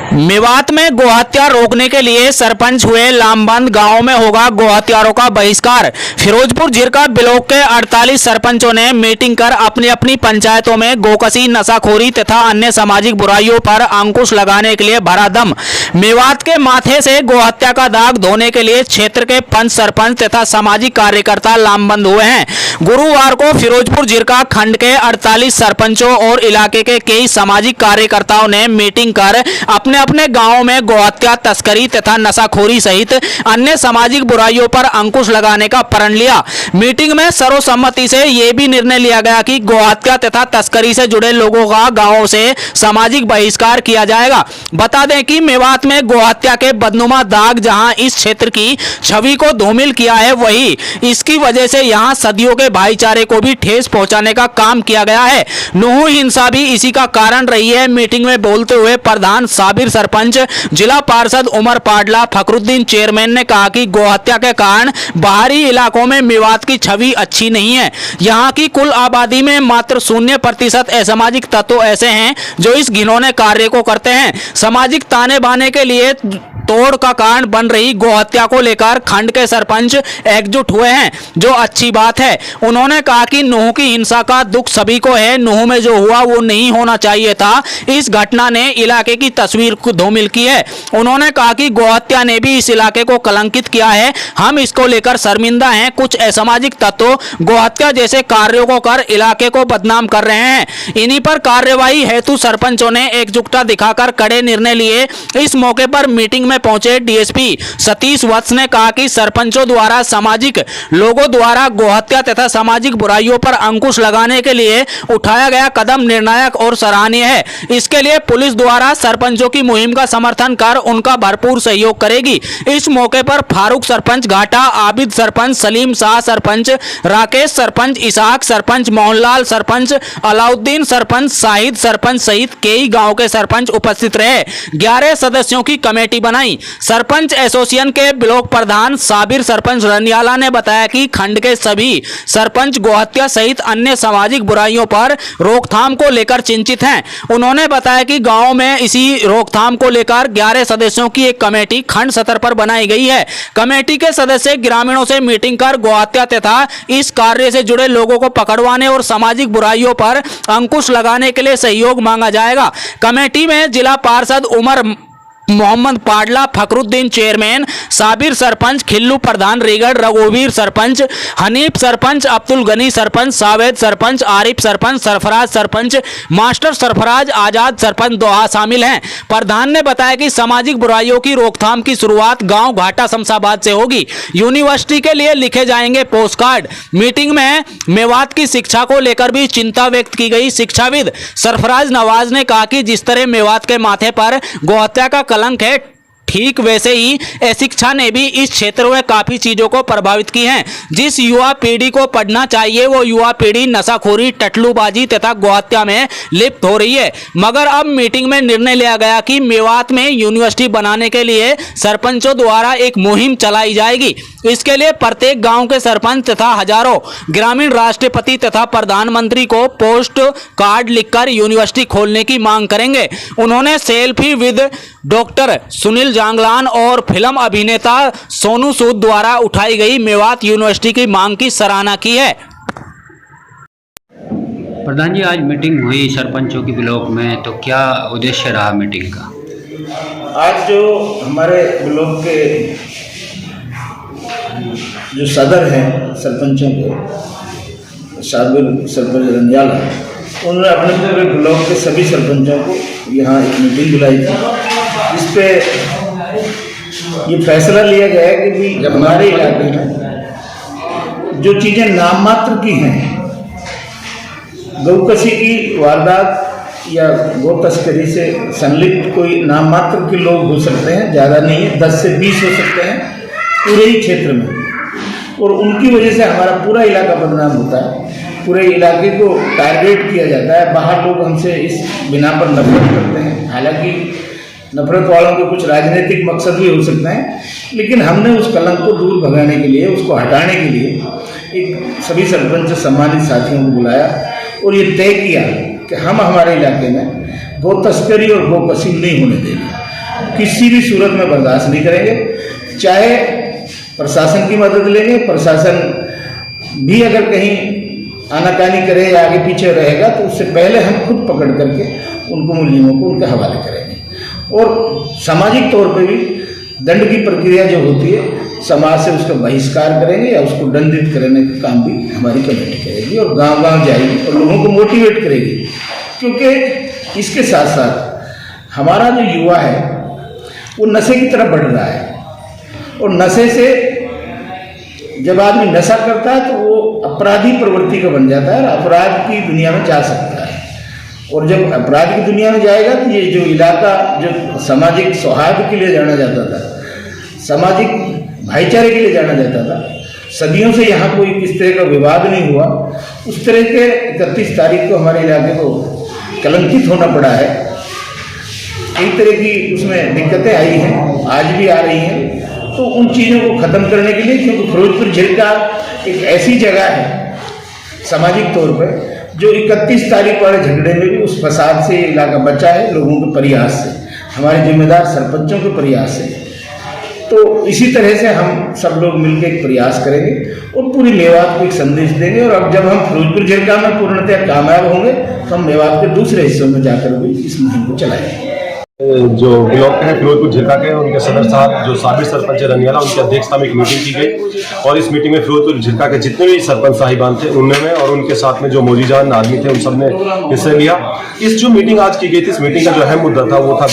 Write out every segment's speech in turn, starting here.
मेवात में गोहत्या रोकने के लिए सरपंच हुए लामबंद। गांव में होगा गोहत्यारों का बहिष्कार। फिरोजपुर जिरका ब्लॉक के 48 सरपंचों ने मीटिंग कर अपनी अपनी पंचायतों में गोकसी, नशाखोरी तथा अन्य सामाजिक बुराइयों पर अंकुश लगाने के लिए भरा दम। मेवात के माथे से गोहत्या का दाग धोने के लिए क्षेत्र के पंच, सरपंच तथा सामाजिक कार्यकर्ता लामबंद हुए हैं। गुरुवार को फिरोजपुर जिरका खंड के 48 सरपंचों और इलाके के कई सामाजिक कार्यकर्ताओं ने मीटिंग कर अपने अपने गांवों में गोहत्या, तस्करी तथा नशाखोरी सहित अन्य सामाजिक बुराइयों पर अंकुश लगाने का प्रण लिया। मीटिंग में सर्वसम्मति से यह भी निर्णय लिया गया कि गोहत्या तथा तस्करी से जुड़े लोगों का गांवों से सामाजिक बहिष्कार किया जाएगा। बता दें कि मेवात में गोहत्या के बदनुमा दाग जहां इस क्षेत्र की छवि को धूमिल किया है, वही इसकी वजह से यहां सदियों के भाईचारे को भी ठेस पहुंचाने का काम किया गया है। नूह हिंसा भी इसी का कारण रही है। मीटिंग में बोलते हुए प्रधान साबिर सरपंच, जिला पार्षद उमर पाडला, फखरुद्दीन चेयरमैन ने कहा कि गोहत्या के कारण बाहरी इलाकों में मेवात की छवि अच्छी नहीं है। यहां की कुल आबादी में मात्र 0% असामाजिक तत्व ऐसे हैं जो इस घिनौने कार्य को करते हैं। सामाजिक ताने बाने के लिए तोड़ का कारण बन रही गोहत्या को लेकर खंड के सरपंच एकजुट हुए हैं, जो अच्छी बात है। उन्होंने कहा कि नूह की हिंसा का दुख सभी को है। नूह में जो हुआ वो नहीं होना चाहिए था। इस घटना ने इलाके की तस्वीर को धूमिल की है। उन्होंने कहा कि गोहत्या ने भी इस इलाके को कलंकित किया है। हम इसको लेकर शर्मिंदा हैं। कुछ असामाजिक तत्व गोहत्या जैसे कार्यों को कर इलाके को बदनाम कर रहे हैं। इन्हीं पर कार्यवाही हेतु सरपंचों ने एकजुटता दिखाकर कड़े निर्णय लिए। इस मौके पर मीटिंग में पहुंचे डीएसपी सतीश वत्स ने कहा कि सरपंचों द्वारा सामाजिक लोगों द्वारा गोहत्या तथा सामाजिक बुराइयों पर अंकुश लगाने के लिए उठाया गया कदम निर्णायक और सराहनीय है। इसके लिए पुलिस द्वारा सरपंचों की मुहिम का समर्थन कर उनका भरपूर सहयोग करेगी। इस मौके पर फारूक सरपंच घाटा, आबिद सरपंच, सलीम शाह सरपंच, राकेश सरपंच, इसाक सरपंच, मोहनलाल सरपंच, अलाउद्दीन सरपंच, शाहिद सरपंच सहित कई गांव के सरपंच उपस्थित रहे। 11 सदस्यों की कमेटी बनाई। सरपंच एसोसिएशन के ब्लॉक प्रधान साबिर सरपंच रनियाला ने बताया कि खंड के सभी सरपंच गोहत्या सहित अन्य सामाजिक बुराइयों पर रोकथाम को लेकर चिंतित हैं। उन्होंने बताया कि गांव में इसी रोकथाम को लेकर 11 सदस्यों की एक कमेटी खंड स्तर पर बनाई गई है। कमेटी के सदस्य ग्रामीणों से मीटिंग कर गोहत्या तथा इस कार्य से जुड़े लोगों को पकड़वाने और सामाजिक बुराइयों पर अंकुश लगाने के लिए सहयोग मांगा जाएगा। कमेटी में जिला पार्षद उमर मोहम्मद पाडला, फखरुद्दीन चेयरमैन, साबिर सरपंच, खिल्लू प्रधान रीगढ़, रघुवीर सरपंच, हनीफ सरपंच, अब्दुल गनी सरपंच, सावेद सरपंच, आरिफ सरपंच, सरफराज सरपंच, मास्टर सरफराज, आजाद सरपंच दोहा शामिल हैं। प्रधान ने बताया कि सामाजिक बुराइयों की रोकथाम की शुरुआत गांव घाटा शमशाबाद से होगी। यूनिवर्सिटी के लिए लिखे जाएंगे पोस्ट कार्ड। मीटिंग में मेवात की शिक्षा को लेकर भी चिंता व्यक्त की गई। शिक्षाविद सरफराज नवाज ने कहा कि जिस तरह मेवात के माथे पर गोहत्या का कलंक है, ठीक वैसे ही अशिक्षा ने भी इस क्षेत्र में काफी चीजों को प्रभावित की है। जिस युवा पीढ़ी को पढ़ना चाहिए वो युवा पीढ़ी नशाखोरी, टटलूबाजी तथा गोहत्या में लिप्त हो रही है। मगर अब मीटिंग में निर्णय लिया गया कि मेवात में यूनिवर्सिटी बनाने के लिए सरपंचों द्वारा एक मुहिम चलाई जाएगी। इसके लिए प्रत्येक गांव के सरपंच तथा हजारों ग्रामीण राष्ट्रपति तथा प्रधानमंत्री को पोस्ट कार्ड लिखकर यूनिवर्सिटी खोलने की मांग करेंगे। उन्होंने सेल्फी विद डॉक्टर सुनील जांगलान और फिल्म अभिनेता सोनू सूद द्वारा उठाई गई मेवात यूनिवर्सिटी की मांग की सराहना की है। प्रधान जी, आज मीटिंग हुई सरपंचों की ब्लॉक में, तो क्या उद्देश्य रहा मीटिंग का? आज जो हमारे ब्लॉक के जो सदर हैं सरपंचों को, साबिर सरपंच रंजाला, उन्होंने अपने पूरे ब्लॉक के सभी सरपंचों को यहाँ एक मीटिंग बुलाई थी, जिस पे ये फैसला लिया गया है कि भी जब हमारे इलाके में जो चीज़ें नाम मात्र की हैं, गौकसी की वारदात या गौ तस्करी से संलिप्त कोई नाम मात्र के लोग हो सकते हैं, ज़्यादा नहीं है, 10 से 20 हो सकते हैं पूरे ही क्षेत्र में, और उनकी वजह से हमारा पूरा इलाका बदनाम होता है। पूरे इलाके को टारगेट किया जाता है। बाहर लोग हमसे इस बिना पर नफरत करते हैं। हालांकि नफरत वालों के कुछ राजनीतिक मकसद भी हो सकते हैं, लेकिन हमने उस कलंक को दूर भगाने के लिए, उसको हटाने के लिए एक सभी सरपंच सम्मानित साथियों को बुलाया और ये तय किया कि हम हमारे इलाके में गौ तस्करी और गौ कसी नहीं होने देंगे। किसी भी सूरत में बर्दाश्त नहीं करेंगे। चाहे प्रशासन की मदद लेंगे, प्रशासन भी अगर कहीं आनाकानी करे या आगे पीछे रहेगा तो उससे पहले हम खुद पकड़ करके उनको, मुलजिमों को उनके हवाले करेंगे। और सामाजिक तौर पर भी दंड की प्रक्रिया जो होती है, समाज से उसका बहिष्कार करेंगे या उसको दंडित करने का काम भी हमारी कमेटी करेगी और गांव-गांव जाएगी और लोगों को मोटिवेट करेगी। क्योंकि इसके साथ साथ हमारा जो युवा है वो नशे की तरफ बढ़ रहा है, और नशे से जब आदमी नशा करता है तो वो अपराधी प्रवृत्ति का बन जाता है और अपराध की दुनिया में जा सकता है। और जब अपराध की दुनिया में जाएगा तो ये जो इलाका जो सामाजिक सौहार्द के लिए जाना जाता था, सामाजिक भाईचारे के लिए जाना जाता था, सदियों से यहाँ कोई किस तरह का विवाद नहीं हुआ, उस तरह के 31 तारीख को हमारे इलाके को कलंकित होना पड़ा है। कई तरह की उसमें दिक्कतें आई हैं, आज भी आ रही हैं। तो उन चीज़ों को ख़त्म करने के लिए, क्योंकि फिरोजपुर जेल का एक ऐसी जगह है सामाजिक तौर पर जो 31 तारीख वाले झगड़े में भी उस फसाद से इलाका बचा है, लोगों के प्रयास से, हमारे जिम्मेदार सरपंचों के प्रयास से। तो इसी तरह से हम सब लोग मिलकर एक प्रयास करेंगे और पूरी मेवात को एक संदेश देंगे। और अब जब हम फिरोजपुर झिरका में पूर्णतः कामयाब होंगे तो हम मेवात के दूसरे हिस्सों में जाकर भी इस मुहिम को चलाएंगे। जो ब्लॉक है फिरोजपुर झिरका के, उनके सदर साहब जो साबिर सरपंच रनियाला, उनकी अध्यक्षता में एक मीटिंग की गई और इस मीटिंग में फिरोजपुर झिरका के जितने भी सरपंच साहिबान थे उनमें और उनके साथ में जो मौजूदान आदमी थे उन सब ने हिस्सा लिया। इस जो मीटिंग आज की गई थी, इस मीटिंग का जो अहम मुद्दा था वो था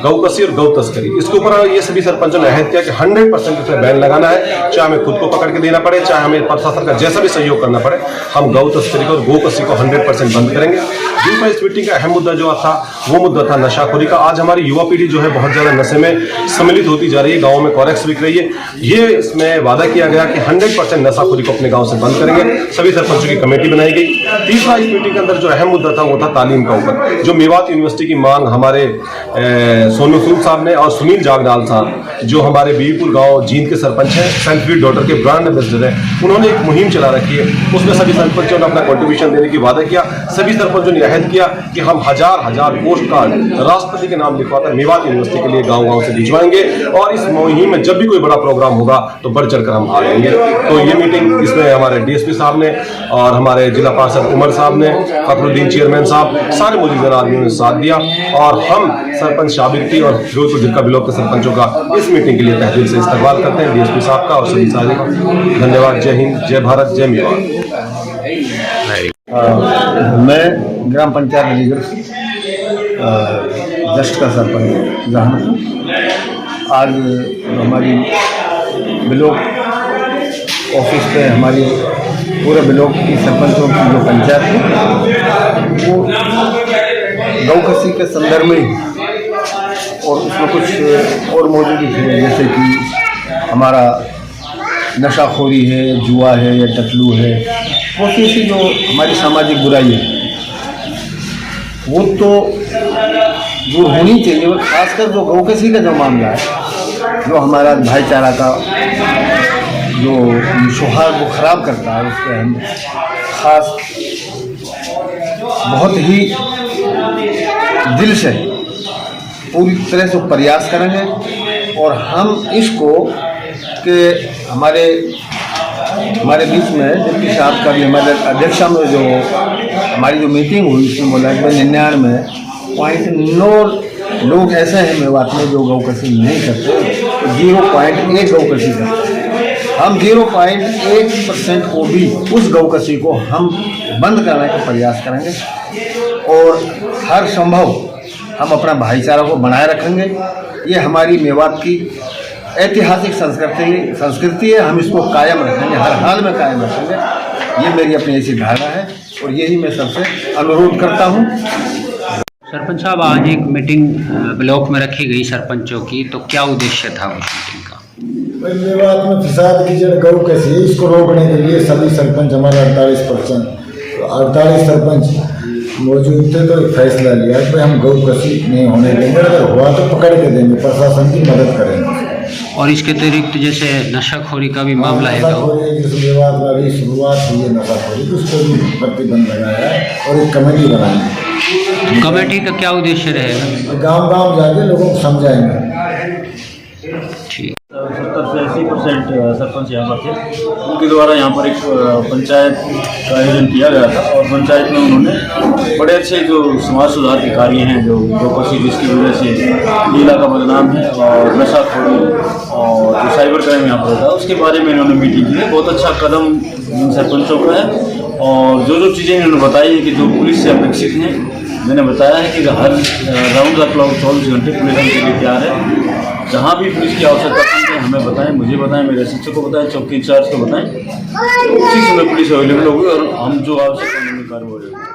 गौ कसी और गौ तस्करी। इसके ऊपर ये सभी सरपंचों ने अहद किया कि 100% इस पर बैन लगाना है, चाहे हमें खुद को पकड़ के देना पड़े, चाहे हमें प्रशासन का जैसा भी सहयोग करना पड़े, हम गौ तस्करी को और गौ कसी को 100% बंद करेंगे। दूसरा इस मीटिंग का अहम मुद्दा जो था वो मुद्दा था नशाखोरी का। आज हमारी युवा पीढ़ी जो है बहुत ज़्यादा नशे में सम्मिलित होती जा रही है, गाँव में कॉरेक्स बिक रही है। ये इसमें वादा किया गया कि 100% नशाखोरी को अपने गाँव से बंद करेंगे। सभी सरपंचों की कमेटी बनाई गई। तीसरा इस मीटिंग के अंदर जो अहम मुद्दा था वो था तालीम का ऊपर। जो मेवात यूनिवर्सिटी की मांग हमारे सोनू सूद साहब ने और सुनील जागनाल साहब जो हमारे बीरपुर गांव जींद के सरपंच हैं, सेल्फ फीड डॉटर के ब्रांड एम्बेसडर हैं, उन्होंने एक मुहिम चला रखी है। उसमें सभी सरपंचों ने अपना कंट्रीब्यूशन देने की वादा किया। सभी सरपंचों ने अहद किया कि हम हजार पोस्ट कार्ड राष्ट्रपति के नाम लिखवाकर मेवात यूनिवर्सिटी के लिए गाँव से भिजवाएंगे और इस मुहिम में जब भी कोई बड़ा प्रोग्राम होगा तो बढ़ चढ़कर हम भाग लेंगे। तो ये मीटिंग, इसमें हमारे डीएसपी साहब ने और हमारे जिला पार्षद उमर साहब ने, फखरुद्दीन चेयरमैन साहब, सारे मौजूदा आदमियों ने साथ दिया और हम सरपंच शाबिर और फिरोजपुर झिरका ब्लॉक के सरपंचों का इस मीटिंग के लिए तहे दिल से इस्तकबाल करते हैं, डीएसपी साहब का और सभी सारे का धन्यवाद। जय हिंद, जय भारत, जय मेवात। मैं ग्राम पंचायत अलीगढ़ जस्ट का सरपंच जहाँ आज हमारी ब्लॉक ऑफिस पे हमारी पूरे ब्लॉक की सरपंचों की जो पंचायत है वो गौ कसी के संदर्भ में और उसमें कुछ और मौजूद थे, जैसे कि हमारा नशाखोरी है, जुआ है या टकलू है, बहुत सी जो हमारी सामाजिक बुराई है वो तो दूर होनी चाहिए। और खासकर जो गौ कसी का जो मामला है, जो हमारा भाईचारा का जो सौहार्द वो खराब करता है, उस पर हम खास बहुत ही दिल से पूरी तरह से प्रयास करेंगे। और हम इसको कि हमारे बीच में डिप्टी साहब का भी हमारे अध्यक्षा में जो हमारी जो मीटिंग हुई उसमें बोला कि 99.9 लोग ऐसे हैं मेवात में जो गौ कसी नहीं करते, तो 0.1 गौ कसी करते हैं। हम 0.1% को भी उस गौ कसी को हम बंद करने का प्रयास करेंगे और हर संभव हम अपना भाईचारा को बनाए रखेंगे। ये हमारी मेवात की ऐतिहासिक संस्कृति है, हम इसको कायम रखेंगे, हर हाल में कायम रखेंगे। ये मेरी अपनी ऐसी धारणा है और यही मैं सबसे अनुरोध करता हूँ। सरपंच साहब, आज एक मीटिंग ब्लॉक में रखी गई सरपंचों की, तो क्या उद्देश्य था उस मीटिंग का? मेवात में फिसाद की जड़ गौ कैसी है, इसको रोकने के लिए सभी सरपंच हमारे 48 सरपंच मौजूद थे, तो एक फैसला लिया कि हम गौ कसी नहीं होने देंगे, अगर हुआ तो पकड़ के देंगे, प्रशासन की मदद करेंगे। और इसके अतिरिक्त जैसे नशाखोरी का भी मामला है तो नशाखोरी जिस विवाद में अभी शुरुआत हुई है नशाखोरी की, उस पर भी प्रतिबंध लगाया है और एक कमेटी बनाई है। कमेटी का क्या उद्देश्य रहेगा? गांव गांव जाके लोगों को समझाएंगे। ठीक। 70 से 80% सरपंच यहाँ पर थे। उनके द्वारा यहाँ पर एक पंचायत का आयोजन किया गया था और पंचायत में उन्होंने बड़े अच्छे जो समाज सुधार के कार्य हैं जो लोगों जिसकी वजह से जिला का बदनाम है और नशाखोरी और जो साइबर क्राइम यहाँ पर होता है उसके बारे में इन्होंने मीटिंग की है। बहुत अच्छा कदम इन सरपंचों का है और जो चीज़ें इन्होंने बताई है कि जो पुलिस से अपेक्षित हैं, मैंने बताया है कि हर राउंड द क्लॉक 24 घंटे पुलिस उनके लिए तैयार है। जहाँ भी पुलिस की आवश्यकता है हमें बताएं, मुझे बताएं, मेरे शिक्षक को बताएं, चौकी इंचार्ज को बताएं, उसी समय पुलिस अवेलेबल होगी और हम जो आवश्यक कानूनी कार्रवाई होगी।